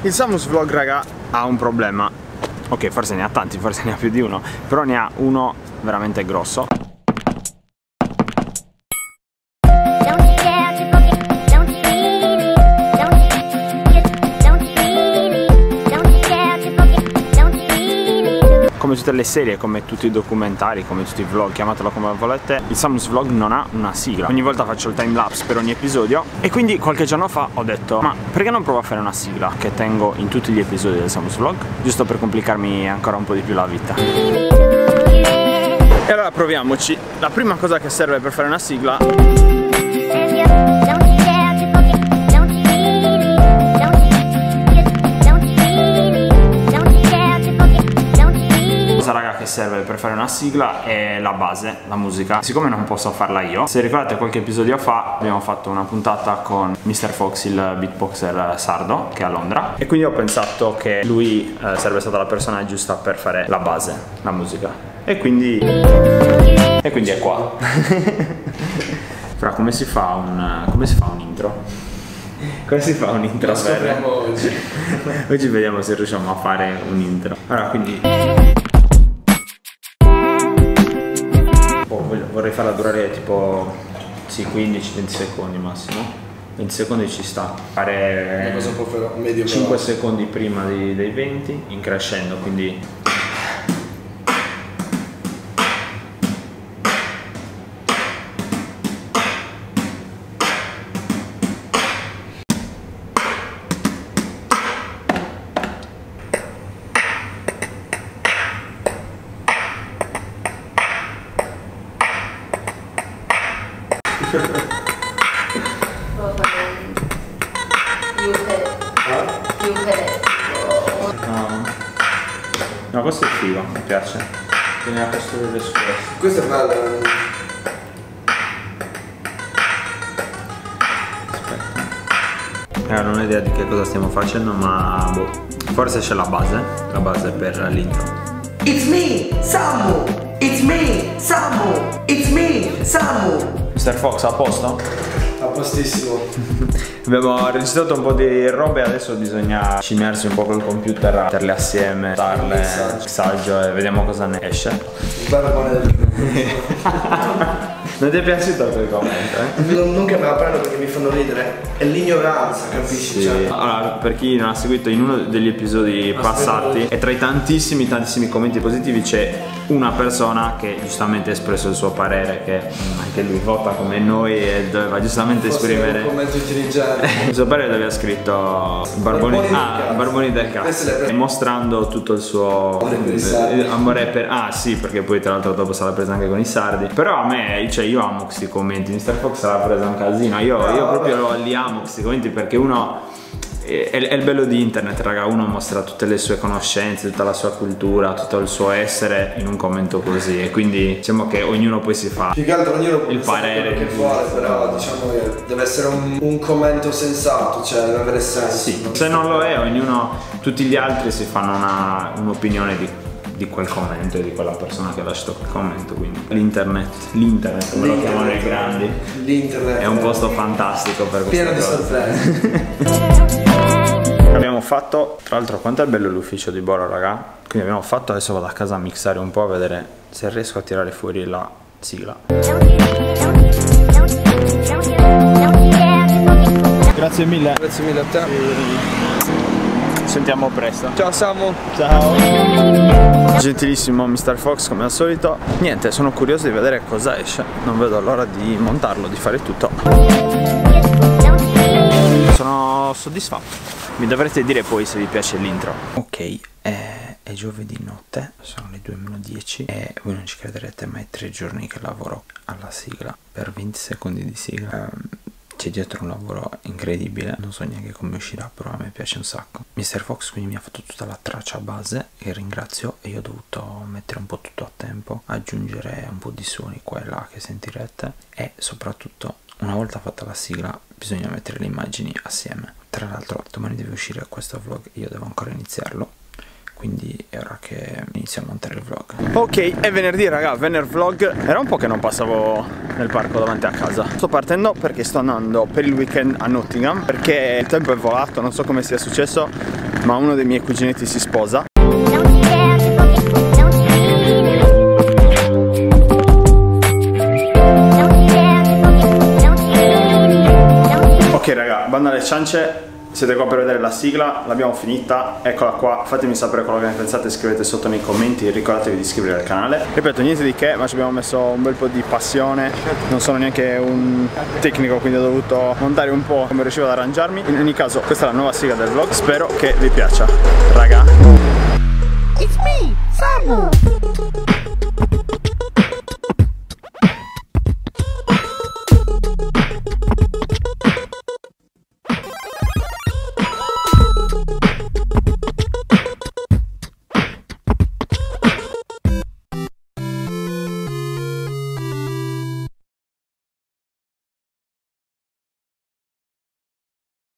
Il Samus Vlog, raga, ha un problema. Ok, forse ne ha tanti, forse ne ha più di uno, però ne ha uno veramente grosso. Come tutte le serie, come tutti i documentari, come tutti i vlog, chiamatelo come volete, il Samus Vlog non ha una sigla. Ogni volta faccio il timelapse per ogni episodio e quindi qualche giorno fa ho detto: ma perché non provo a fare una sigla che tengo in tutti gli episodi del Samus Vlog, giusto per complicarmi ancora un po' di più la vita. E allora proviamoci. La prima cosa che serve per fare una sigla raga che serve per fare una sigla è la base, la musica. Siccome non posso farla io, se ricordate qualche episodio fa abbiamo fatto una puntata con Mr. Fox, il beatboxer sardo che è a Londra, e quindi ho pensato che lui sarebbe stata la persona giusta per fare la base, la musica, e quindi è qua. Fra, come si fa un intro? Come si fa un intro? Oggi vediamo se riusciamo a fare un intro. Allora, quindi vorrei farla durare tipo 15-20 secondi massimo. 20 secondi ci sta. Fare 5 secondi prima dei 20 in crescendo, quindi no, questo è figo, mi piace. Viene a costruire su questo. Questo è bello. Non ho idea di che cosa stiamo facendo, ma boh, forse c'è la base per l'intro. It's me, Samu! It's me, Samu! It's me, Samu! Mr. Fox, a posto? A postissimo. Abbiamo registrato un po' di robe, adesso bisogna cinersi un po' col computer, a metterle assieme, darle messaggio e vediamo cosa ne esce. Il barbone del Non ti è piaciuto quel commento? Non capiamo perché mi fanno ridere. È l'ignoranza, capisci? Sì. Cioè. Allora, per chi non ha seguito, in uno degli episodi passati, e tra i tantissimi commenti positivi c'è una persona che giustamente ha espresso il suo parere, che anche lui vota come noi e doveva giustamente esprimere un commento intelligente. Il suo parere aveva scritto Barboni del cazzo, mostrando tutto il suo amore per sì, perché poi tra l'altro dopo se l'ha presa anche con i sardi. Però a me, cioè, io amo questi commenti. Mr. Fox se l'ha presa un casino. Io proprio li amo questi commenti, perché uno è il bello di internet, raga. Uno mostra tutte le sue conoscenze, tutta la sua cultura, tutto il suo essere in un commento così, e quindi diciamo che ognuno poi si fa più che altro ognuno il parere che vuole, però diciamo che deve essere un commento sensato, cioè deve avere senso. Sì, se non lo è, tutti gli altri si fanno un'opinione di quel commento e di quella persona che ha lasciato quel commento. Quindi l'internet come lo chiamano i grandi, l'internet è un posto fantastico per questo, pieno di sorprese. Abbiamo fatto, tra l'altro, quanto è bello l'ufficio di Boro, raga. Quindi abbiamo fatto, adesso vado a casa a mixare un po' a vedere se riesco a tirare fuori la sigla. Grazie mille. Grazie mille a te. Ci sentiamo presto. Ciao Samu. Ciao. Gentilissimo Mr. Fox, come al solito. Niente, sono curioso di vedere cosa esce. Non vedo l'ora di montarlo, di fare tutto. Sono soddisfatto. Mi dovrete dire poi se vi piace l'intro. Ok, è giovedì notte, sono le 2:10 e voi non ci crederete, ma è 3 giorni che lavoro alla sigla. Per 20 secondi di sigla. C'è dietro un lavoro incredibile, non so neanche come uscirà, però a me piace un sacco. Mr. Fox quindi mi ha fatto tutta la traccia base, che ringrazio, e io ho dovuto mettere un po' tutto a tempo, aggiungere un po' di suoni qua e là che sentirete, e soprattutto una volta fatta la sigla bisogna mettere le immagini assieme. Tra l'altro domani deve uscire questo vlog, io devo ancora iniziarlo, quindi è ora che inizio a montare il vlog. Ok, è venerdì, raga, vlog. Era un po' che non passavo nel parco davanti a casa. Sto partendo perché sto andando per il weekend a Nottingham, perché il tempo è volato, non so come sia successo, ma uno dei miei cuginetti si sposa. Ok raga, banda alle ciance, siete qua per vedere la sigla, l'abbiamo finita, eccola qua, fatemi sapere quello che ne pensate, scrivete sotto nei commenti, ricordatevi di iscrivervi al canale. Ripeto, niente di che, ma ci abbiamo messo un bel po' di passione, non sono neanche un tecnico, quindi ho dovuto montare un po' come riuscivo ad arrangiarmi. In ogni caso, questa è la nuova sigla del vlog, spero che vi piaccia, raga. It's me, Samu.